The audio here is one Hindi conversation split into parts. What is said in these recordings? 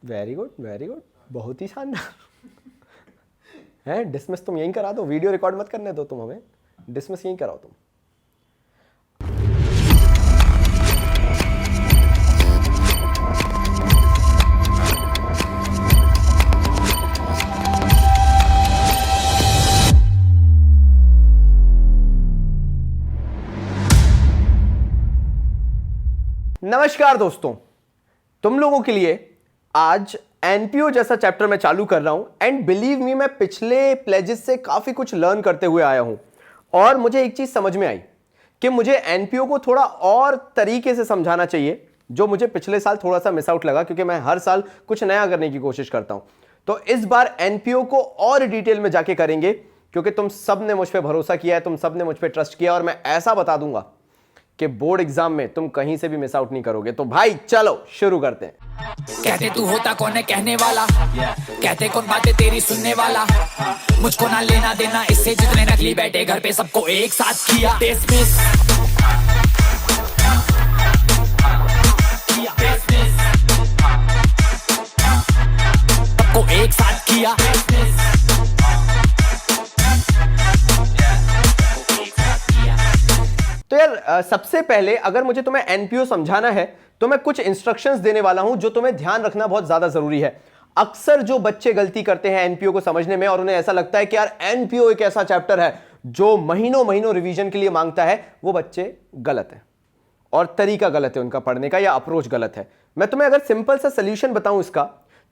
वेरी गुड वेरी गुड, बहुत ही शानदार है। डिसमिस तुम यहीं करा दो, वीडियो रिकॉर्ड मत करने दो तुम हमें, डिसमिस यहीं कराओ तुम। नमस्कार दोस्तों, तुम लोगों के लिए आज एनपीओ जैसा चैप्टर मैं चालू कर रहा हूं एंड बिलीव मी, मैं पिछले प्लेजेस से काफी कुछ लर्न करते हुए आया हूं और मुझे एक चीज समझ में आई कि मुझे एनपीओ को थोड़ा और तरीके से समझाना चाहिए, जो मुझे पिछले साल थोड़ा सा मिस आउट लगा, क्योंकि मैं हर साल कुछ नया करने की कोशिश करता हूं। तो इस बार एनपीओ को और डिटेल में जाके करेंगे, क्योंकि तुम सब ने मुझ पर भरोसा किया है, तुम सब ने मुझ पर ट्रस्ट किया और मैं ऐसा बता दूंगा कि बोर्ड एग्जाम में तुम कहीं से भी मिस आउट नहीं करोगे। तो भाई चलो शुरू करते हैं। कहते तू होता कौन है कहने वाला, कहते कौन बातें तेरी सुनने वाला, मुझको ना लेना देना इससे जितने नकली बैठे घर पे सबको एक साथ किया डिसमिस। सबको एक साथ किया। तो यार सबसे पहले अगर मुझे तुम्हें एनपीओ समझाना है तो मैं कुछ इंस्ट्रक्शंस देने वाला हूं जो तुम्हें ध्यान रखना बहुत ज्यादा जरूरी है। अक्सर जो बच्चे गलती करते हैं एनपीओ को समझने में और उन्हें ऐसा लगता है कि यार एनपीओ एक ऐसा चैप्टर है जो महीनों महीनों रिवीजन के लिए मांगता है, वो बच्चे गलत है और तरीका गलत है उनका पढ़ने का, या अप्रोच गलत है। मैं तुम्हें अगर सिंपल सा सोल्यूशन बताऊं इसका,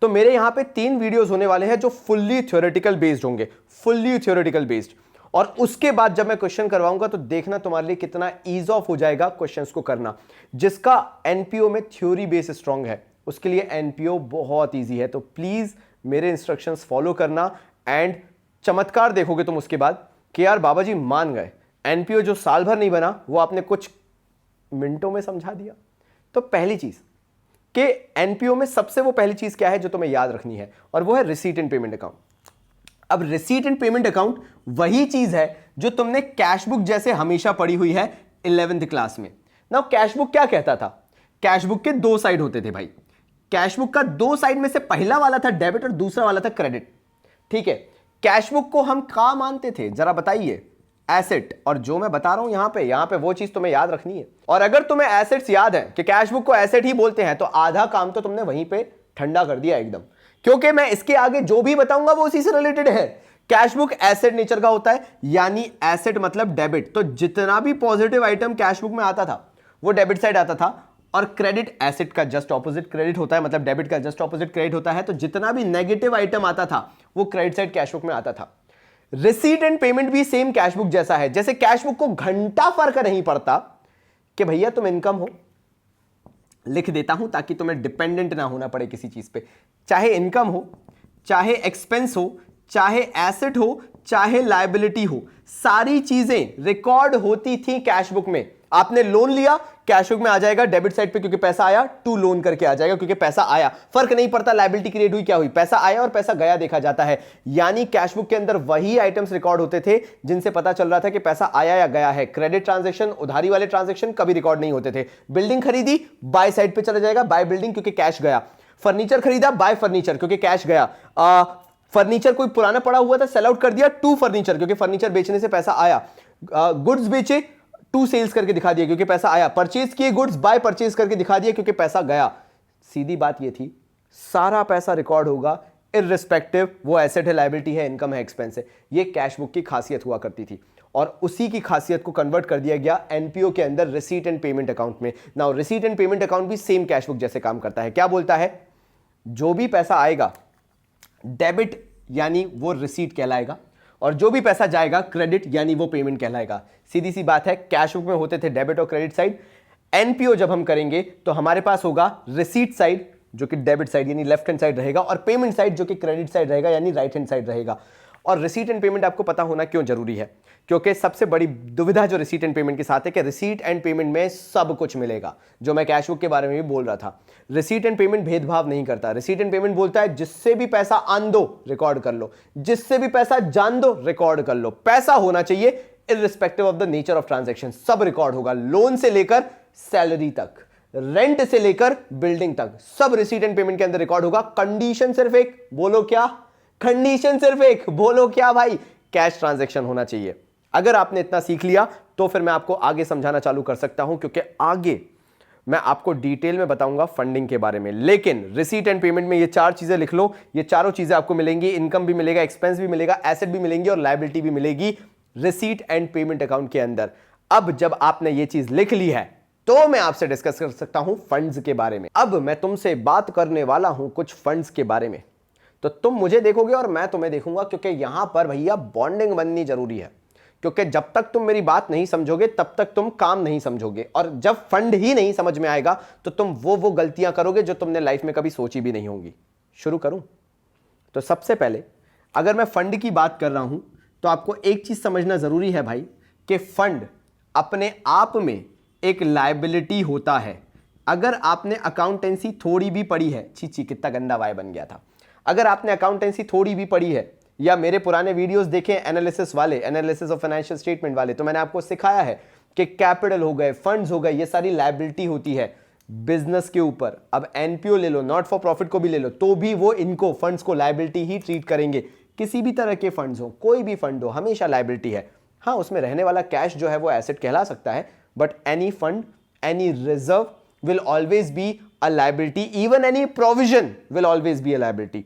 तो मेरे यहां पे 3 वीडियोस होने वाले हैं जो फुल्ली थ्योरेटिकल बेस्ड होंगे, फुल्ली थ्योरेटिकल बेस्ड। और उसके बाद जब मैं क्वेश्चन करवाऊंगा तो देखना तुम्हारे लिए कितना ईज ऑफ हो जाएगा क्वेश्चंस को करना। जिसका एनपीओ में थ्योरी बेस स्ट्रांग है उसके लिए एनपीओ बहुत इजी है। तो प्लीज मेरे इंस्ट्रक्शंस फॉलो करना एंड चमत्कार देखोगे तुम उसके बाद कि यार बाबा जी मान गए, एनपीओ जो साल भर नहीं बना वो आपने कुछ मिनटों में समझा दिया। तो पहली चीज कि एनपीओ में सबसे वो पहली चीज क्या है जो तुम्हें याद रखनी है, और वो है रिसीट एंड पेमेंट अकाउंट। अब रिसीट एंड पेमेंट अकाउंट वही चीज है जो तुमने कैश बुक जैसे हमेशा पढ़ी हुई है 11th क्लास में। नाउ कैश बुक क्या कहता था? कैश बुक के 2 साइड होते थे भाई। कैश बुक का 2 साइड में से पहला वाला था डेबिट और दूसरा वाला था क्रेडिट। ठीक है, कैश बुक को हम क्या मानते थे जरा बताइए? एसेट। और जो मैं बता रहा हूं यहां पे वो चीज तुम्हें याद रखनी है। और अगर तुम्हें एसेट्स याद है कि कैश बुक को एसेट ही बोलते हैं तो आधा काम तो तुमने वहीं पे ठंडा कर दिया एकदम, क्योंकि मैं इसके आगे जो भी बताऊंगा वो उसी से रिलेटेड है। कैश बुक एसेट नेचर का होता है, यानी एसेट मतलब डेबिट। तो जितना भी पॉजिटिव आइटम कैश बुक में आता था वो डेबिट साइड आता था, और क्रेडिट एसेट का जस्ट ऑपोजिट क्रेडिट होता है, मतलब डेबिट का जस्ट ऑपोजिट क्रेडिट होता है। तो जितना भी नेगेटिव आइटम आता था वो क्रेडिट साइड कैश बुक में आता था। रिसीट एंड पेमेंट भी सेम कैश बुक जैसा है। जैसे कैश बुक को घंटा फर्क नहीं पड़ता कि भैया तुम इनकम हो, लिख देता हूं ताकि तुम्हें डिपेंडेंट ना होना पड़े किसी चीज पे, चाहे इनकम हो, चाहे एक्सपेंस हो, चाहे एसेट हो, चाहे लायबिलिटी हो, सारी चीजें रिकॉर्ड होती थी कैश बुक में। आपने लोन लिया, कैश बुक में आ जाएगा डेबिट साइड पे क्योंकि पैसा आया, टू लोन करके आ जाएगा क्योंकि पैसा आया। फर्क नहीं पड़ता लायबिलिटी क्रिएट हुई क्या हुई, पैसा आया और पैसा गया देखा जाता है। यानी कैश बुक के अंदर वही आइटम्स रिकॉर्ड होते थे जिनसे पता चल रहा था कि पैसा आया या गया है। क्रेडिट ट्रांजेक्शन, उधारी वाले ट्रांजेक्शन कभी रिकॉर्ड नहीं होते थे। बिल्डिंग खरीदी, बाय साइड पे चला जाएगा, बाय बिल्डिंग क्योंकि कैश गया। फर्नीचर खरीदा, बाय फर्नीचर क्योंकि कैश गया। फर्नीचर कोई पुराना पड़ा हुआ था, सेल आउट कर दिया, टू फर्नीचर क्योंकि फर्नीचर बेचने से पैसा आया। गुड्स बेचे, टू सेल्स करके दिखा दिया क्योंकि पैसा आया। परचेज किए गुड्स, बाय परचेज करके दिखा दिया क्योंकि पैसा गया। सीधी बात ये थी, सारा पैसा रिकॉर्ड होगा इररिस्पेक्टिव वो एसेट है, लायबिलिटी है, इनकम है, एक्सपेंस है। ये कैश बुक की खासियत हुआ करती थी और उसी की खासियत को कन्वर्ट कर दिया गया एनपीओ के अंदर रिसीट एंड पेमेंट अकाउंट में। Now receipt and payment account भी सेम कैश बुक जैसे काम करता है। क्या बोलता है? जो भी पैसा आएगा डेबिट यानी वो रिसीट कहलाएगा, और जो भी पैसा जाएगा क्रेडिट यानी वो पेमेंट कहलाएगा। सीधी सी बात है, कैश बुक में होते थे डेबिट और क्रेडिट साइड। एनपीओ जब हम करेंगे तो हमारे पास होगा रिसीट साइड जो कि डेबिट साइड यानी लेफ्ट हैंड साइड रहेगा, और पेमेंट साइड जो कि क्रेडिट साइड रहेगा यानी राइट हैंड साइड रहेगा। और रिसीट एंड पेमेंट आपको पता होना क्यों जरूरी है? क्योंकि सबसे बड़ी दुविधा जो रिसीट एंड पेमेंट के साथ है कि रिसीट एंड पेमेंट में सब कुछ मिलेगा, जो मैं कैश बुक के बारे में भी बोल रहा था। रिसीट एंड पेमेंट भेदभाव नहीं करता। रिसीट एंड पेमेंट बोलता है जिससे भी पैसा आन दो रिकॉर्ड कर लो, जिससे भी पैसा जान दो रिकॉर्ड कर लो। पैसा होना चाहिए irrespective of the nature of transaction, सब रिकॉर्ड होगा, लोन से लेकर सैलरी तक। रेंट से लेकर बिल्डिंग तक सब रिसीट एंड पेमेंट के अंदर रिकॉर्ड होगा। कंडीशन सिर्फ एक, बोलो क्या? कंडीशन सिर्फ एक, बोलो क्या भाई? कैश ट्रांजैक्शन होना चाहिए। अगर आपने इतना सीख लिया तो फिर मैं आपको आगे समझाना चालू कर सकता हूं, क्योंकि आगे मैं आपको डिटेल में बताऊंगा फंडिंग के बारे में। लेकिन रिसीट एंड पेमेंट में ये 4 चीजें लिख लो, ये चारों चीजें आपको मिलेंगी। इनकम भी मिलेगा, एक्सपेंस भी मिलेगा, एसेट भी मिलेंगी और लायबिलिटी भी मिलेगी रिसीट एंड पेमेंट अकाउंट के अंदर। अब जब आपने ये चीज लिख ली है तो मैं आपसे डिस्कस कर सकता हूं फंड्स के बारे में। अब मैं तुमसे बात करने वाला हूं कुछ फंड्स के बारे में, तो तुम मुझे देखोगे और मैं तुम्हें देखूंगा, क्योंकि यहां पर भैया बॉन्डिंग बननी जरूरी है। क्योंकि जब तक तुम मेरी बात नहीं समझोगे तब तक तुम काम नहीं समझोगे, और जब फंड ही नहीं समझ में आएगा तो तुम वो गलतियां करोगे जो तुमने लाइफ में कभी सोची भी नहीं होंगी। शुरू करूं? तो सबसे पहले अगर मैं फंड की बात कर रहा हूं तो आपको एक चीज समझना जरूरी है भाई, कि फंड अपने आप में एक लायबिलिटी होता है। अगर आपने अकाउंटेंसी थोड़ी भी पढ़ी है, छी कितना गंदा वाय बन गया था। अगर आपने अकाउंटेंसी थोड़ी भी पढ़ी है या मेरे पुराने वीडियोस देखे एनालिसिस वाले, एनालिसिस ऑफ फाइनेंशियल स्टेटमेंट वाले, तो मैंने आपको सिखाया है कि कैपिटल हो गए, फंड्स हो गए, ये सारी लायबिलिटी होती है बिजनेस के ऊपर। अब एनपीओ ले लो, नॉट फॉर प्रॉफिट को भी ले लो, तो भी वो इनको फंड्स को लायबिलिटी ही ट्रीट करेंगे। किसी भी तरह के फंड्स हो, कोई भी फंड हो, हमेशा लायबिलिटी है। हाँ, उसमें रहने वाला कैश जो है वो एसेट कहला सकता है, but any fund, any reserve will always be a liability, even any provision will always be a liability,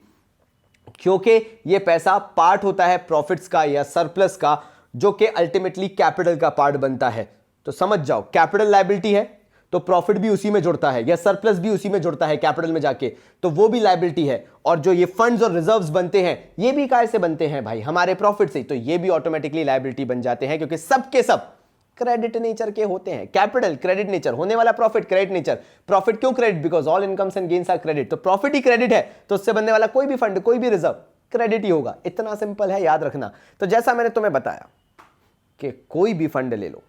क्योंकि ये पैसा पार्ट होता है प्रॉफिट्स का या सरप्लस का, जो कि अल्टीमेटली कैपिटल का पार्ट बनता है। तो समझ जाओ, कैपिटल लायबिलिटी है तो प्रॉफिट भी उसी में जुड़ता है, या सरप्लस भी उसी में जुड़ता है कैपिटल में जाके, तो वो भी लायबिलिटी है। और जो ये फंड्स और रिजर्व्स बनते हैं, ये भी काय से बनते हैं भाई? हमारे प्रॉफिट से, तो ये भी ऑटोमेटिकली लायबिलिटी बन जाते हैं, क्योंकि सबके सब क्रेडिट नेचर के होते हैं। कैपिटल क्रेडिट नेचर, होने वाला प्रॉफिट क्रेडिट नेचर। प्रॉफिट क्यों credit? Because all incomes and gains are credit. तो प्रॉफिट ही क्रेडिट है, तो उससे बनने वाला कोई भी फंड, कोई भी रिजर्व क्रेडिट ही होगा। इतना सिंपल है, याद रखना। तो जैसा मैंने तुम्हें बताया कि कोई भी फंड ले लो,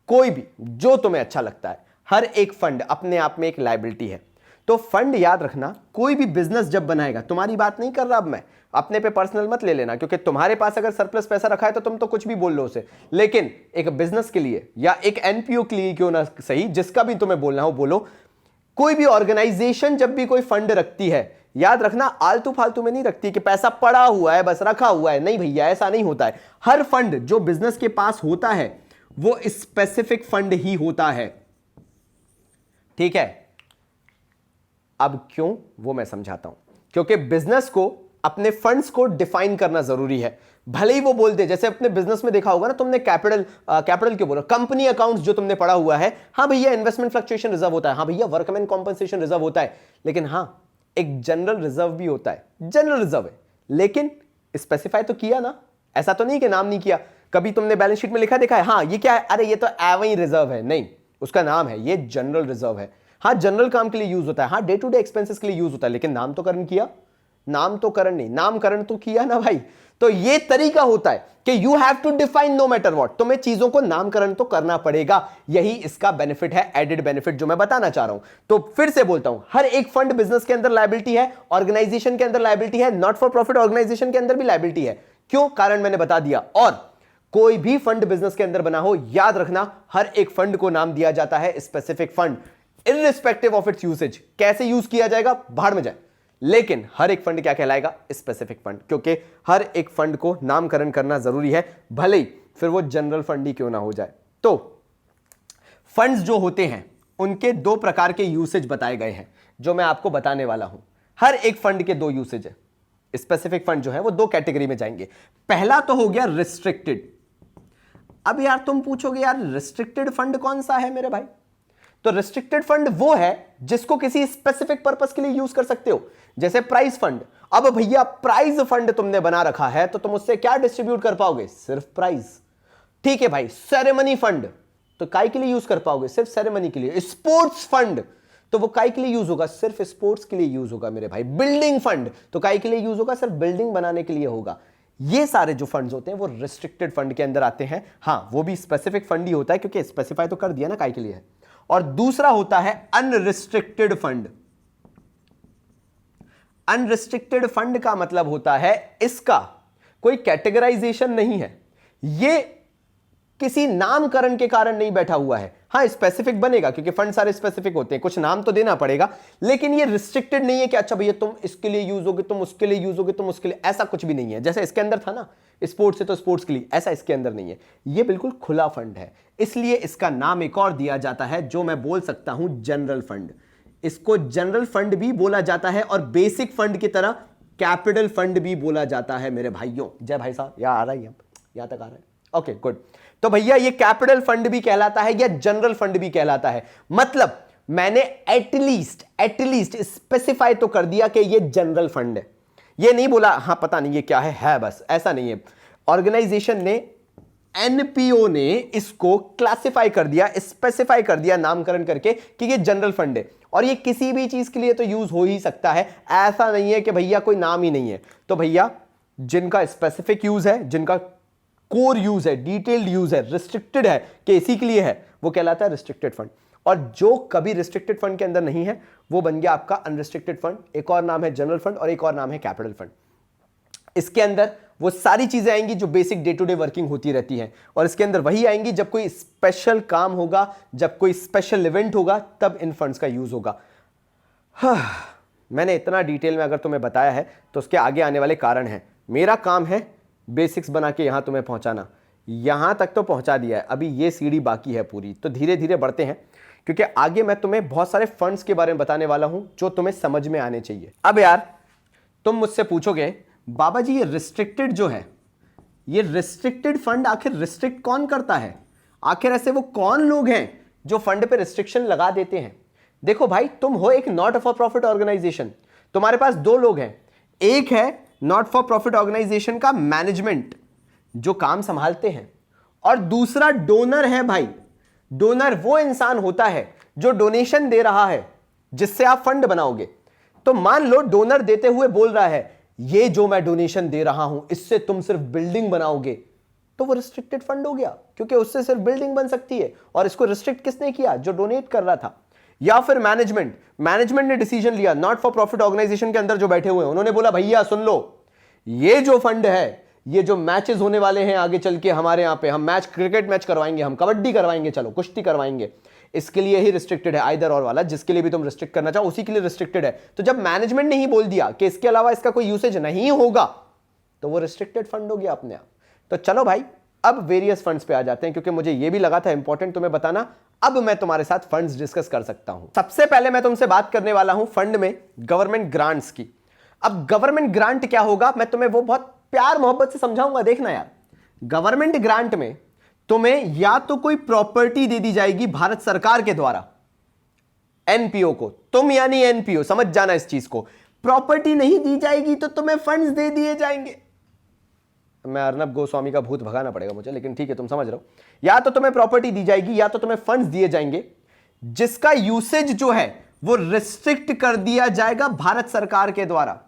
कोई भी जो तुम्हें अच्छा लगता है, हर एक फंड अपने आप में एक लायबिलिटी है। तो फंड याद रखना, कोई भी बिजनेस जब बनाएगा, तुम्हारी बात नहीं कर रहा अब मैं, अपने पे पर्सनल मत ले लेना, क्योंकि तुम्हारे पास अगर सरप्लस पैसा रखा है तो तुम तो कुछ भी बोल लो उसे। लेकिन एक बिजनेस के लिए या एक एनपीओ के लिए क्यों ना सही, जिसका भी तुम्हें बोलना हो बोलो, कोई भी ऑर्गेनाइजेशन जब भी कोई फंड रखती है, याद रखना आलतू फालतू में नहीं रखती कि पैसा पड़ा हुआ है बस रखा हुआ है। नहीं भैया, ऐसा नहीं होता है। हर फंड जो बिजनेस के पास होता है वो स्पेसिफिक फंड ही होता है, ठीक है? अब क्यों, वो मैं समझाता हूं। क्योंकि बिजनेस को अपने फंड्स को डिफाइन करना जरूरी है। भले ही वो बोलते, जैसे अपने बिजनेस में देखा होगा ना तुमने, कैपिटल क्यों बोला, कंपनी अकाउंट्स जो तुमने पढ़ा हुआ है, हाँ भैया इन्वेस्टमेंट फ्लक्चुएशन रिजर्व होता है, हाँ भैया वर्कमैन कॉम्पनसेशन रिजर्व होता है, लेकिन हाँ एक जनरल रिजर्व भी होता है। जनरल रिजर्व है, लेकिन स्पेसिफाई तो किया ना, ऐसा तो नहीं कि नाम नहीं किया। कभी तुमने बैलेंस शीट में लिखा देखा है, हाँ ये क्या है, अरे ये तो एवं रिजर्व है? नहीं, उसका नाम है ये जनरल रिजर्व है। हाँ जनरल काम के लिए यूज होता है, हाँ डे टू डे एक्सपेंसेस के लिए यूज होता है, लेकिन नामकरण किया? नामकरण नहीं, नामकरण तो किया ना भाई। तो ये तरीका होता है कि you have to define no matter what, तुम्हें चीजों को नामकरण तो करना पड़ेगा। यही इसका बेनिफिट है, एडेड बेनिफिट जो मैं बताना चाह रहा हूं। तो फिर से बोलता हूं, हर एक फंड बिजनेस के अंदर लायबिलिटी है, ऑर्गेनाइजेशन के अंदर लायबिलिटी है, नॉट फॉर प्रॉफिट ऑर्गेनाइजेशन के अंदर भी लायबिलिटी है। क्यों? कारण मैंने बता दिया। और कोई भी फंड बिजनेस के अंदर बना हो, याद रखना हर एक फंड को नाम दिया जाता है specific fund, irrespective of its usage. कैसे यूज किया जाएगा भाड़ में जाए, लेकिन हर एक फंड क्या कहलाएगा? स्पेसिफिक फंड, क्योंकि हर एक फंड को नामकरण करना जरूरी है, भले ही फिर वो जनरल फंड ही क्यों ना हो जाए। तो फंड्स जो होते हैं उनके 2 प्रकार के यूसेज बताए गए हैं, जो मैं आपको बताने वाला हूं। हर एक फंड के 2 यूसेज है। स्पेसिफिक फंड जो है वो 2 कैटेगरी में जाएंगे। पहला तो हो गया रिस्ट्रिक्टेड। अब यार तुम पूछोगे यार रिस्ट्रिक्टेड फंड कौन सा है मेरे भाई? तो रिस्ट्रिक्टेड फंड वो है जिसको किसी स्पेसिफिक पर्पस के लिए यूज कर सकते हो, जैसे प्राइज फंड। अब भैया प्राइज फंड तुमने बना रखा है तो तुम उससे क्या डिस्ट्रीब्यूट कर पाओगे? सिर्फ प्राइज, ठीक है भाई। सेरेमनी फंड तो काय के लिए यूज कर पाओगे? सिर्फ सेरेमनी के लिए। स्पोर्ट्स फंड तो वो काय के लिए यूज होगा? सिर्फ स्पोर्ट्स के लिए यूज होगा मेरे भाई। बिल्डिंग फंड तो काय के लिए यूज होगा? सिर्फ बिल्डिंग बनाने के लिए होगा। ये सारे जो फंड्स होते हैं वो रिस्ट्रिक्टेड फंड के अंदर आते हैं। हाँ वो भी स्पेसिफिक फंड ही होता है, क्योंकि स्पेसिफाई तो कर दिया ना काय के लिए है। और दूसरा होता है अनरिस्ट्रिक्टेड फंड। अनरिस्ट्रिक्टेड फंड का मतलब होता है इसका कोई कैटेगराइजेशन नहीं है, ये किसी नामकरण के कारण नहीं बैठा हुआ है। हाँ स्पेसिफिक बनेगा क्योंकि फंड सारे स्पेसिफिक होते हैं, कुछ नाम तो देना पड़ेगा, लेकिन ये रिस्ट्रिक्टेड नहीं है कि अच्छा भैया तुम इसके लिए यूज होगे, तुम उसके लिए यूज होगे, तुम उसके लिए, ऐसा कुछ भी नहीं है। जैसे इसके अंदर था ना स्पोर्ट्स है तो स्पोर्ट्स के लिए, ऐसा इसके अंदर नहीं है। ये बिल्कुल खुला फंड है, इसलिए इसका नाम एक और दिया जाता है जो मैं बोल सकता हूं जनरल फंड। इसको जनरल फंड भी बोला जाता है और बेसिक फंड की तरह कैपिटल फंड भी बोला जाता है मेरे भाइयों। जय भाई साहब, यहां आ रहा है, यहां तक आ रहा है, ओके गुड। तो भैया ये कैपिटल फंड भी कहलाता है या जनरल फंड भी कहलाता है। मतलब मैंने एटलीस्ट स्पेसिफाई तो कर दिया कि ये जनरल फंड है, ये नहीं बोला हाँ पता नहीं ये क्या है बस, ऐसा नहीं है। ऑर्गेनाइजेशन ने, एनपीओ ने इसको क्लासिफाई कर दिया, स्पेसिफाई कर दिया नामकरण करके कि ये जनरल फंड है और ये किसी भी चीज के लिए तो यूज हो ही सकता है। ऐसा नहीं है कि भैया कोई नाम ही नहीं है। तो भैया जिनका स्पेसिफिक यूज है, जिनका कोर यूज है, डिटेल्ड यूज है, रिस्ट्रिक्टेड है कि इसी के लिए है, वो कहलाता है रिस्ट्रिक्टेड फंड। और जो कभी रिस्ट्रिक्टेड फंड के अंदर नहीं है वो बन गया आपका अनरिस्ट्रिक्टेड फंड। एक और नाम है जनरल फंड और एक और नाम है कैपिटल फंड। इसके अंदर वो सारी चीजें आएंगी जो basic day to day working होती रहती हैं, और इसके अंदर वही आएंगी जब कोई स्पेशल काम होगा, जब कोई स्पेशल इवेंट होगा, तब इन फंड्स का यूज होगा। मैंने इतना डिटेल में अगर तुम्हें बताया है तो उसके आगे आने वाले कारण हैं। मेरा काम है बेसिक्स बना के यहां तुम्हें पहुंचाना, यहां तक तो पहुंचा दिया है, अभी ये सीढ़ी बाकी है पूरी। तो धीरे धीरे बढ़ते हैं क्योंकि आगे मैं तुम्हें बहुत सारे फंड्स के बारे में बताने वाला हूं जो तुम्हें समझ में आने चाहिए। अब यार तुम मुझसे पूछोगे बाबा जी ये रिस्ट्रिक्टेड जो है, ये रिस्ट्रिक्टेड फंड आखिर रिस्ट्रिक्ट कौन करता है, आखिर ऐसे वो कौन लोग हैं जो फंड पे रिस्ट्रिक्शन लगा देते हैं। देखो भाई तुम हो एक नॉट फॉर प्रॉफिट ऑर्गेनाइजेशन, तुम्हारे पास दो लोग हैं, एक है नॉट फॉर प्रॉफिट ऑर्गेनाइजेशन का मैनेजमेंट जो काम संभालते हैं, और दूसरा डोनर है भाई। डोनर वो इंसान होता है जो डोनेशन दे रहा है जिससे आप फंड बनाओगे। तो मान लो डोनर देते हुए बोल रहा है ये जो मैं डोनेशन दे रहा हूं इससे तुम सिर्फ बिल्डिंग बनाओगे, तो वो रिस्ट्रिक्टेड फंड हो गया क्योंकि उससे सिर्फ बिल्डिंग बन सकती है, और इसको रिस्ट्रिक्ट किसने किया, जो डोनेट कर रहा था। या फिर मैनेजमेंट ने डिसीजन लिया, नॉट फॉर प्रॉफिट ऑर्गेनाइजेशन के अंदर जो बैठे हुए हैं उन्होंने बोला भैया सुन लो, ये जो फंड है, ये जो मैचेस होने वाले हैं आगे चल के हमारे यहां पे, हम मैच, क्रिकेट मैच करवाएंगे, हम कबड्डी करवाएंगे, चलो कुश्ती करवाएंगे, इसके लिए ही रिस्ट्रिक्टेड है। आइदर और वाला जिसके लिए भी तुम रिस्ट्रिक्ट करना चाहो उसी के लिए रिस्ट्रिक्टेड है। तो जब मैनेजमेंट ने ही बोल दिया कि इसके अलावा इसका कोई यूसेज नहीं होगा तो वो रिस्ट्रिक्टेड फंड हो गया अपने आप। तो चलो भाई अब वेरियस फंड्स पे आ जाते हैं क्योंकि मुझे ये भी लगा था इंपॉर्टेंट तुम्हें बताना। अब मैं तुम्हारे साथ फंड्स डिस्कस कर सकता हूं। सबसे पहले मैं तुमसे बात करने वाला हूं फंड में गवर्नमेंट ग्रांट्स की। अब गवर्नमेंट ग्रांट क्या होगा मैं तुम्हें वो बहुत प्यार मोहब्बत से समझाऊंगा। देखना यार, गवर्नमेंट ग्रांट में तुम्हें या तो कोई प्रॉपर्टी दे दी जाएगी भारत सरकार के द्वारा एनपीओ को, तुम यानी एनपीओ, समझ जाना इस चीज को। प्रॉपर्टी नहीं दी जाएगी तो तुम्हें फंड्स दे दिए जाएंगे। मैं अर्नब गोस्वामी का भूत भगाना पड़ेगा मुझे, लेकिन ठीक है तुम समझ रहे हो। या तो तुम्हें प्रॉपर्टी दी जाएगी या तो तुम्हें फंड्स दिए जाएंगे जिसका यूसेज जो है वो रिस्ट्रिक्ट कर दिया जाएगा भारत सरकार के द्वारा।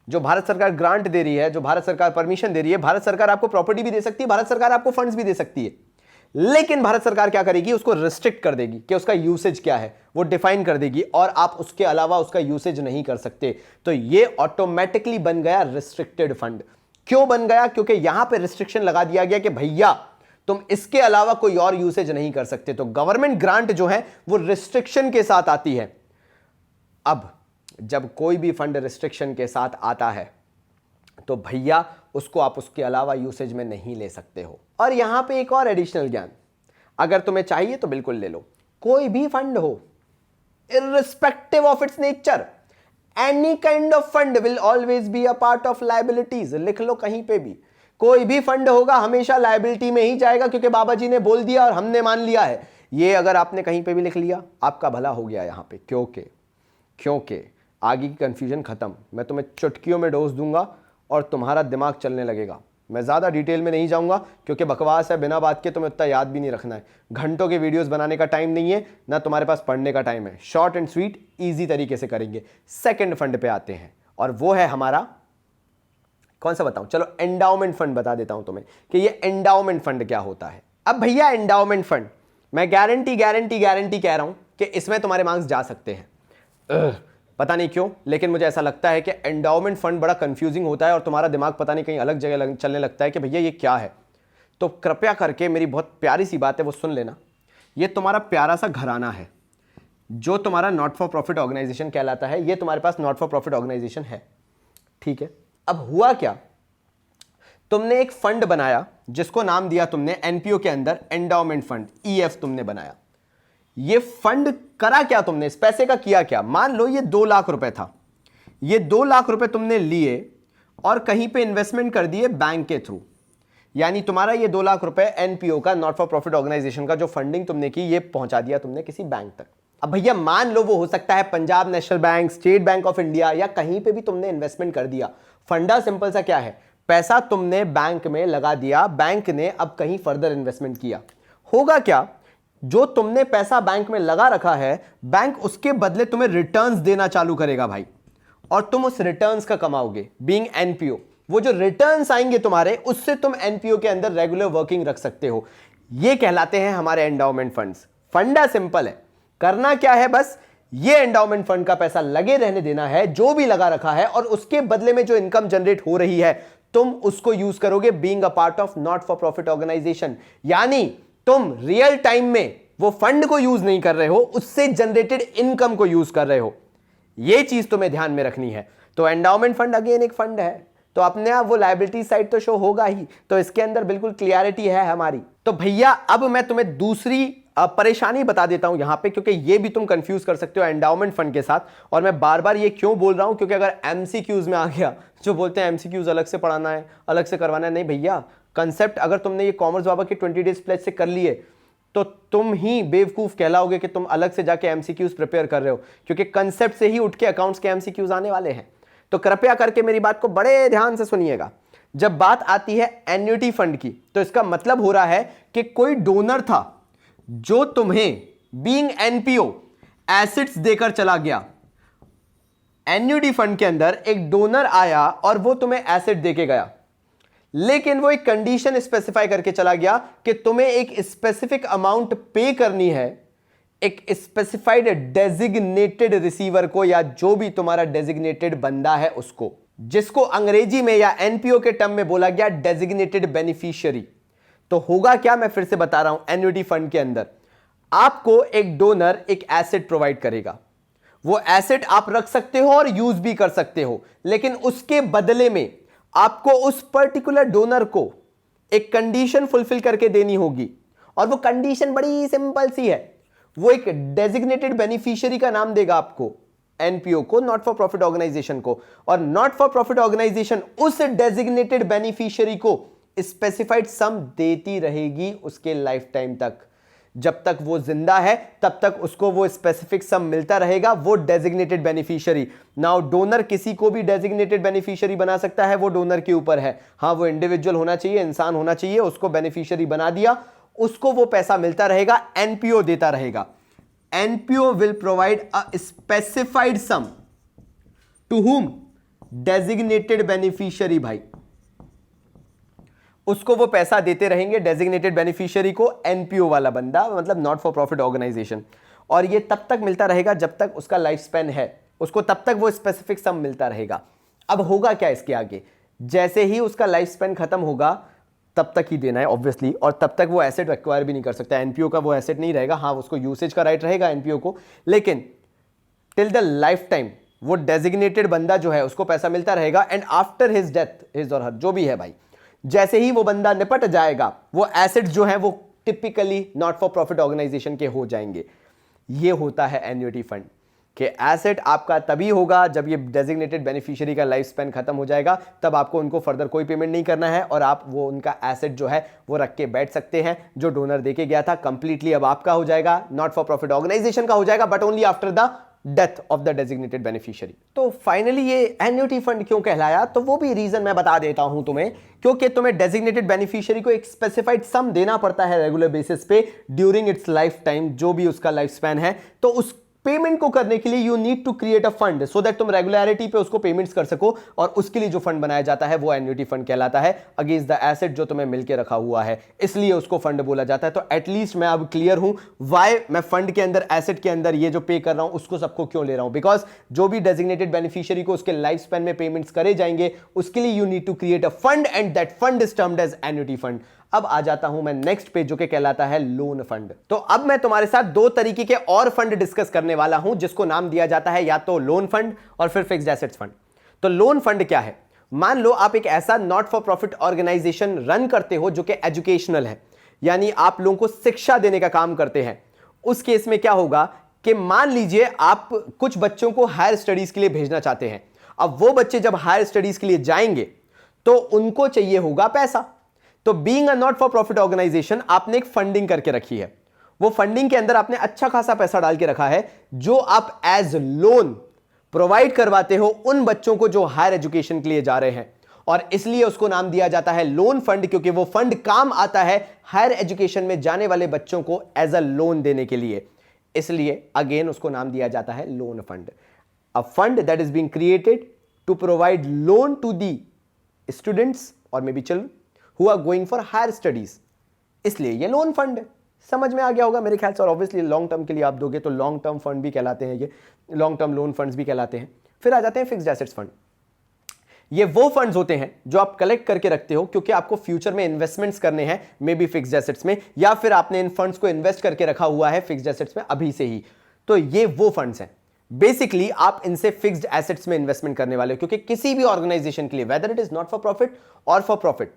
जो भारत सरकार ग्रांट दे रही है, जो भारत सरकार परमिशन दे रही है, भारत सरकार आपको प्रॉपर्टी भी दे सकती है, भारत सरकार आपको फंड्स भी दे सकती है, लेकिन भारत सरकार क्या करेगी, उसको रिस्ट्रिक्ट कर देगी कि उसका यूसेज क्या है, वो डिफाइन कर देगी और आप उसके अलावा उसका यूसेज नहीं कर सकते। तो ये ऑटोमेटिकली बन गया रिस्ट्रिक्टेड फंड। क्यों बन गया? क्योंकि यहां पे रिस्ट्रिक्शन लगा दिया गया कि भैया तुम इसके अलावा कोई और यूसेज नहीं कर सकते। तो गवर्नमेंट ग्रांट जो है वो रिस्ट्रिक्शन के साथ आती है। अब जब कोई भी फंड रिस्ट्रिक्शन के साथ आता है तो भैया उसको आप उसके अलावा यूसेज में नहीं ले सकते हो। और यहां पे एक और एडिशनल ज्ञान अगर तुम्हें चाहिए तो बिल्कुल ले लो। कोई भी फंड हो, irrespective of its nature, any kind of fund will always be a part of liabilities. लिख लो कहीं पे भी, कोई भी फंड होगा हमेशा लायबिलिटी में ही जाएगा क्योंकि बाबा जी ने बोल दिया और हमने मान लिया है। ये अगर आपने कहीं पे भी लिख लिया आपका भला हो गया यहां पे, क्योंकि आगे की कंफ्यूजन खत्म। मैं तुम्हें चुटकियों में डोज दूंगा और तुम्हारा दिमाग चलने लगेगा। मैं ज़्यादा डिटेल में नहीं जाऊंगा क्योंकि बकवास है, बिना बात के तुम्हें उतना याद भी नहीं रखना है। घंटों के वीडियोस बनाने का टाइम नहीं है, ना तुम्हारे पास पढ़ने का टाइम है। शॉर्ट एंड स्वीट इजी तरीके से करेंगे। सेकंड फंड पे आते हैं और वो है हमारा, कौन सा बताऊं, चलो एंडाउमेंट फंड बता देता हूं तुम्हें कि ये एंडाउमेंट फंड क्या होता है। अब भैया एंडाउमेंट फंड, मैं गारंटी कह रहा हूं कि इसमें तुम्हारे मार्क्स जा सकते हैं। पता नहीं क्यों, लेकिन मुझे ऐसा लगता है कि एंडाउमेंट फंड बड़ा कंफ्यूजिंग होता है और तुम्हारा दिमाग पता नहीं कहीं अलग जगह चलने लगता है कि भैया ये क्या है। तो कृपया करके मेरी बहुत प्यारी सी बात है वो सुन लेना। ये तुम्हारा प्यारा सा घराना है जो तुम्हारा नॉट फॉर प्रॉफिट ऑर्गेनाइजेशन कहलाता है। ये तुम्हारे पास नॉट फॉर प्रॉफिट ऑर्गेनाइजेशन है, ठीक है। अब हुआ क्या, तुमने एक फंड बनाया जिसको नाम दिया तुमने एनपीओ के अंदर एंडाउमेंट फंड, ईएफ तुमने बनाया। ये फंड करा क्या तुमने, इस पैसे का किया क्या? मान लो ये 2 लाख रुपए था, ये 2 लाख रुपए तुमने लिए और कहीं पे इन्वेस्टमेंट कर दिए बैंक के थ्रू। यानी तुम्हारा ये 2 लाख रुपए एनपीओ का, नॉट फॉर प्रॉफिट ऑर्गेनाइजेशन का जो फंडिंग तुमने की, ये पहुंचा दिया तुमने किसी बैंक तक। अब भैया मान लो वो हो सकता है Punjab national bank, state bank of India, या कहीं पे भी तुमने इन्वेस्टमेंट कर दिया। फंडा सिंपल सा क्या है, पैसा तुमने बैंक में लगा दिया, बैंक ने अब कहीं फर्दर इन्वेस्टमेंट किया। होगा क्या, जो तुमने पैसा बैंक में लगा रखा है, बैंक उसके बदले तुम्हें रिटर्न्स देना चालू करेगा भाई, और तुम उस रिटर्न्स का कमाओगे बीइंग एनपीओ। वो जो रिटर्न्स आएंगे तुम्हारे, उससे तुम एनपीओ के अंदर रेगुलर वर्किंग रख सकते हो। ये कहलाते हैं हमारे एंडाउमेंट फंड्स। फंडा सिंपल है, करना क्या है, बस ये एंडाउमेंट फंड का पैसा लगे रहने देना है जो भी लगा रखा है, और उसके बदले में जो इनकम जनरेट हो रही है तुम उसको यूज करोगे being a part of not for profit organisation. यानी तुम रियल टाइम में वो फंड को यूज नहीं कर रहे हो, उससे जनरेटेड इनकम को यूज कर रहे हो। ये चीज तुम्हें ध्यान में रखनी है। तो एंडाउमेंट फंड अगेन एक फंड है, तो अपने आप वो लायबिलिटी साइड तो शो होगा ही, तो इसके अंदर बिल्कुल क्लियरिटी है हमारी। तो भैया अब मैं तुम्हें दूसरी परेशानी बता देता हूं यहां पे, क्योंकि ये भी तुम कंफ्यूज कर सकते हो एंडाउमेंट फंड के साथ। और मैं बार बार ये क्यों बोल रहा हूं, क्योंकि अगर एमसीक्यूज में आ गया, जो बोलते हैं एमसीक्यूज अलग से पढ़ाना है, अलग से करवाना है, नहीं भैया, कंसेप्ट अगर तुमने ये कॉमर्स बाबा के 20 डेज प्लेज से कर लिए तो तुम ही बेवकूफ कहलाओगे कि तुम अलग से जाके एमसीक्यूज प्रिपेयर कर रहे हो, क्योंकि कंसेप्ट से ही उठ के अकाउंट्स के एमसीक्यूज आने वाले हैं। तो कृपया करके मेरी बात को बड़े ध्यान से सुनिएगा। जब बात आती है एन्युटी फंड की, तो इसका मतलब हो रहा है कि कोई डोनर था जो तुम्हें बीइंग एनपीओ एसेट्स देकर चला गया। एन्युटी फंड के अंदर एक डोनर आया और वो तुम्हें एसेट देके गया, लेकिन वो एक कंडीशन स्पेसिफाई करके चला गया कि तुम्हें एक स्पेसिफिक अमाउंट पे करनी है एक स्पेसिफाइड डेजिग्नेटेड रिसीवर को, या जो भी तुम्हारा डेजिग्नेटेड बंदा है उसको, जिसको अंग्रेजी में या एनपीओ के टर्म में बोला गया डेजिग्नेटेड बेनिफिशियरी। तो होगा क्या, मैं फिर से बता रहा हूं, एन्युटी फंड के अंदर आपको एक डोनर एक एसेट प्रोवाइड करेगा। वो एसेट आप रख सकते हो और यूज भी कर सकते हो, लेकिन उसके बदले में आपको उस पर्टिकुलर डोनर को एक कंडीशन फुलफिल करके देनी होगी, और वो कंडीशन बड़ी सिंपल सी है। वो एक डेजिग्नेटेड बेनिफिशियरी का नाम देगा आपको, एनपीओ को, नॉट फॉर प्रॉफिट ऑर्गेनाइजेशन को, और नॉट फॉर प्रॉफिट ऑर्गेनाइजेशन उस डेजिग्नेटेड बेनिफिशियरी को स्पेसिफाइड सम देती रहेगी उसके लाइफ टाइम तक। जब तक वो जिंदा है तब तक उसको वो स्पेसिफिक सम मिलता रहेगा, वो डेजिग्नेटेड बेनिफिशियरी। नाउ डोनर किसी को भी डेजिग्नेटेड बेनिफिशियरी बना सकता है, वो डोनर के ऊपर है। हाँ, वो इंडिविजुअल होना चाहिए, इंसान होना चाहिए, उसको बेनिफिशियरी बना दिया, उसको वो पैसा मिलता रहेगा, एनपीओ देता रहेगा। NPO will provide a specified sum to whom, designated beneficiary भाई, उसको वो पैसा देते रहेंगे डेजिग्नेटेड बेनिफिशियरी को, एनपीओ वाला बंदा, मतलब नॉट फॉर प्रॉफिट ऑर्गेनाइजेशन। और ये तब तक मिलता रहेगा जब तक उसका लाइफ स्पैन है, उसको तब तक वो स्पेसिफिक सम मिलता रहेगा। अब होगा क्या इसके आगे, जैसे ही उसका लाइफ स्पैन खत्म होगा तब तक ही देना है ऑब्वियसली, और तब तक वो एसेट एक्वायर भी नहीं कर सकता, एनपीओ का वो एसेट नहीं रहेगा। हाँ, उसको यूसेज का राइट रहेगा एनपीओ को, लेकिन टिल द लाइफ टाइम वो डेजिग्नेटेड बंदा जो है उसको पैसा मिलता रहेगा। And after his death, his और हर जो भी है भाई, जैसे ही वो बंदा निपट जाएगा, वो एसेट जो है वो typically not for profit organisation के हो जाएंगे। ये होता है एन्युटी फंड कि एसेट आपका तभी होगा जब ये डेजिग्नेटेड बेनिफिशियरी का लाइफ स्पैन खत्म हो जाएगा, तब आपको उनको फर्दर कोई पेमेंट नहीं करना है, और आप वो उनका एसेट जो है वो रख के बैठ सकते हैं। जो डोनर देके गया था कंप्लीटली अब आपका हो जाएगा, नॉट फॉर प्रॉफिट ऑर्गेनाइजेशन का हो जाएगा, but only after the death of the designated beneficiary. तो फाइनली ये एन्युटी फंड क्यों कहलाया, तो वो भी रीजन मैं बता देता हूं तुम्हें, क्योंकि तुम्हें डेजिग्नेटेड बेनिफिशियरी को एक स्पेसिफाइड सम देना पड़ता है रेगुलर बेसिस पे ड्यूरिंग इट्स लाइफ टाइम, जो भी उसका लाइफ स्पैन है। तो उस पेमेंट को करने के लिए you need to create a fund so that तुम रेगुलरिटी पे उसको पेमेंट्स कर सको, और उसके लिए जो फंड बनाया जाता है वो एन्युटी फंड कहलाता है, अगेंस्ट द एसेट जो तुम्हें मिलके रखा हुआ है, इसलिए उसको फंड बोला जाता है। तो एटलीस्ट मैं अब क्लियर हूं व्हाई मैं फंड के अंदर, एसेट के अंदर ये जो पे कर रहा हूं उसको सबको क्यों ले रहा हूं, बिकॉज जो भी डेजिग्नेटेड बेनिफिशियरी को उसके लाइफ स्पैन में पेमेंट्स करे जाएंगे, उसके लिए you need to create a fund, and that fund is termed as annuity fund. अब आ जाता हूं मैं नेक्स्ट पेज जो कि कहलाता है लोन फंड। तो अब मैं तुम्हारे साथ दो तरीके के और फंड डिस्कस करने वाला हूं जिसको नाम दिया जाता है या तो लोन फंड और फिर फिक्स्ड एसेट्स फंड। तो लोन फंड क्या है? मान लो आप एक ऐसा not for profit organisation run करते हो जो कि एजुकेशनल है, यानी आप लोगों को शिक्षा देने का काम करते हैं। उस केस में क्या होगा कि मान लीजिए आप कुछ बच्चों को हायर स्टडीज के लिए भेजना चाहते हैं। अब वो बच्चे जब हायर स्टडीज के लिए जाएंगे तो उनको चाहिए होगा पैसा। तो being a not for profit organisation आपने एक फंडिंग करके रखी है। वो फंडिंग के अंदर आपने अच्छा खासा पैसा डाल के रखा है जो आप एज लोन प्रोवाइड करवाते हो उन बच्चों को जो हायर एजुकेशन के लिए जा रहे हैं, और इसलिए उसको नाम दिया जाता है लोन फंड, क्योंकि वो फंड काम आता है हायर एजुकेशन में जाने वाले बच्चों को एज अ लोन देने के लिए। इसलिए अगेन उसको नाम दिया जाता है loan fund. A fund that is being created to provide loan to the students और may be children who are going for higher studies, इसलिए ये लोन फंड है। समझ में आ गया होगा मेरे ख्याल से। और ऑब्वियसली लॉन्ग टर्म के लिए आप दोगे तो लॉन्ग टर्म फंड भी कहलाते हैं, ये लॉन्ग टर्म लोन फंड्स भी कहलाते हैं। फिर आ जाते हैं फिक्स्ड एसेट्स फंड। ये वो फंड्स होते हैं जो आप कलेक्ट करके रखते हो क्योंकि आपको फ्यूचर में इन्वेस्टमेंट्स करने हैं, मे बी फिक्स्ड एसेट्स में, या फिर आपने इन फंड्स को इन्वेस्ट करके रखा हुआ है फिक्स्ड एसेट्स में अभी से ही। तो ये वो फंड्स हैं। बेसिकली आप इनसे फिक्स्ड एसेट्स में इन्वेस्टमेंट करने वाले हो, क्योंकि किसी भी ऑर्गेनाइजेशन के लिए whether it is not for profit और फॉर प्रॉफिट,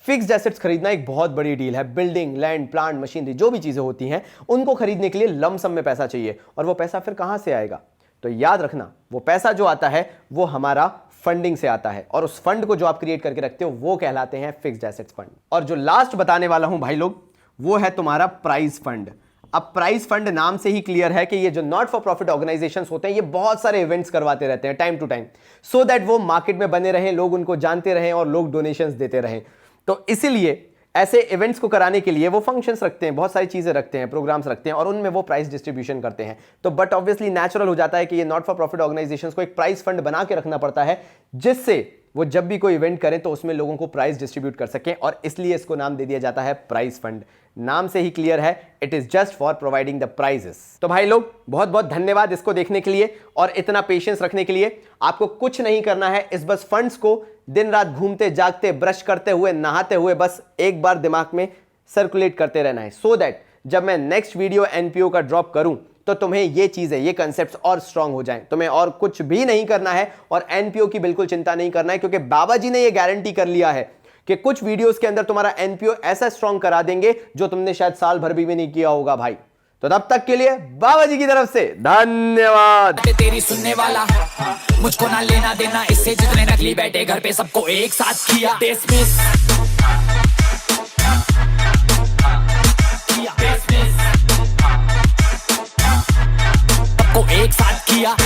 फिक्स्ड एसेट्स खरीदना एक बहुत बड़ी डील है। बिल्डिंग, लैंड, प्लांट, मशीनरी, जो भी चीजें होती हैं उनको खरीदने के लिए लमसम में पैसा चाहिए। और वो पैसा फिर कहां से आएगा? तो याद रखना, वो पैसा जो आता है वो हमारा फंडिंग से आता है, और उस फंड को जो आप क्रिएट करके रखते हो वो कहलाते हैं फिक्स्ड एसेट्स फंड। और जो लास्ट बताने वाला हूं भाई लोग, वो है तुम्हारा प्राइज फंड। अब प्राइज फंड नाम से ही क्लियर है कि ये जो नॉट फॉर प्रॉफिट ऑर्गेनाइजेशंस होते हैं ये बहुत सारे इवेंट्स करवाते रहते हैं time to time, so that वो मार्केट में बने रहें, लोग उनको जानते रहें और लोग डोनेशंस देते रहें। तो इसीलिए ऐसे इवेंट्स को कराने के लिए वो फंक्शंस रखते हैं, बहुत सारी चीजें रखते हैं, प्रोग्राम्स रखते हैं, और उनमें वो प्राइस डिस्ट्रीब्यूशन करते हैं। तो बट ऑब्वियसली नेचुरल हो जाता है कि ये नॉट फॉर प्रॉफिट ऑर्गेनाइजेशंस को एक प्राइस फंड बना के रखना पड़ता है जिससे वो जब भी कोई इवेंट करें तो उसमें लोगों को प्राइस डिस्ट्रीब्यूट कर सकें, और इसलिए इसको नाम दे दिया जाता है प्राइस फंड। नाम से ही क्लियर है, it is just for providing the prizes. तो भाई लोग बहुत बहुत धन्यवाद इसको देखने के लिए और इतना पेशेंस रखने के लिए। आपको कुछ नहीं करना है, इस बस फंड्स को दिन रात घूमते जागते, ब्रश करते हुए, नहाते हुए बस एक बार दिमाग में सर्कुलेट करते रहना है, सो दैट जब मैं नेक्स्ट वीडियो एनपीओ का ड्रॉप करूं तो तुम्हें ये चीजें, ये कंसेप्ट्स और स्ट्रांग हो जाएं। तुम्हें और कुछ भी नहीं करना है और एनपीओ की बिल्कुल चिंता नहीं करना है, क्योंकि बाबा जी ने ये गारंटी कर लिया है कि कुछ वीडियोस के अंदर तुम्हारा एनपीओ ऐसा स्ट्रांग करा देंगे जो तुमने शायद साल भर भी नहीं किया होगा भाई। तो तब तक के लिए बाबा जी की तरफ से धन्यवाद। तेरी सुनने वाला मुझको ना लेना देना इससे, जितने नकली बैठे घर पे सबको एक साथ किया डिसमिस, सबको एक साथ किया।